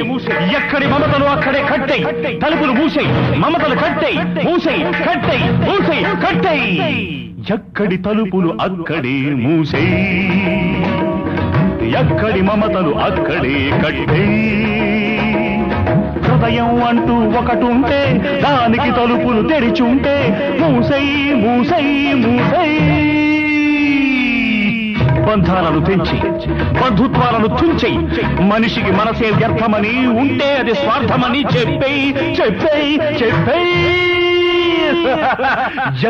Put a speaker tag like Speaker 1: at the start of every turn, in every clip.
Speaker 1: మూసై ఎక్కడి మమతలు అక్కడే కట్టై తలుపులు మూసై మమతలు కట్టై మూసై కట్టై మూసై కట్టై ఎక్కడి తలుపులు అక్కడే మూసై ఎక్కడి మమతలు అక్కడే కట్టై హృదయం అంటూ ఒకటుంటే దానికి తలుపులు తెరిచుంటే మూసై మూసై మూసై బంధాలను తెంచి బంధుత్వాలను తుంచై మనిషికి మనసే వ్యర్థమని ఉంటే అది స్వార్థమని చెప్పేయ్ చెప్పేయ్ చెప్పేయ్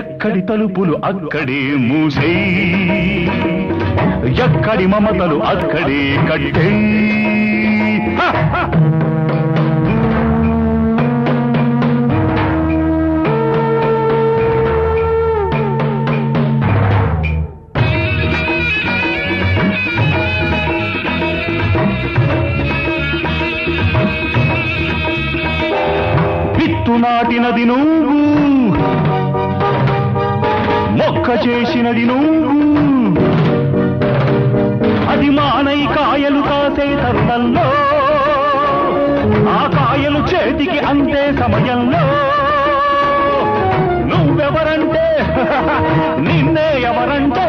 Speaker 1: ఎక్కడి తలుపులు అక్కడే మూసై ఎక్కడి మమతలు అక్కడే కట్టై విత్తు నాటినది నువ్వు మొక్క చేసినది నువ్వు అది మానై కాయలు కాసే తరుణంలో ఆ కాయలు చేతికి అందే సమయంలో నువ్వెవరంటే నిన్నే ఎవరంటే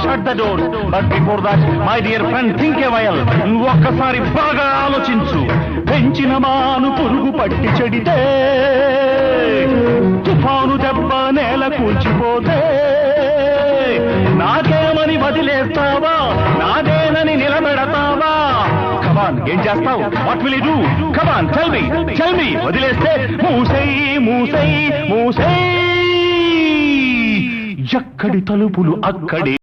Speaker 1: shut the door. But before that, my dear friend, think a while. ఒక్కసారి బాగా ఆలోచించు. పెంచిన మాను పురుగు పట్టి చెడితే తుఫాను దెబ్బ నేల కూల్చిపోతే నాకేమని వదిలేస్తావా నాదేనని నిలబెడతావా కమాన్ ఏం చేస్తావు what will you do come on tell me వదిలేస్తే మూసై మూసై మూసై ఎక్కడి తలుపులు అక్కడే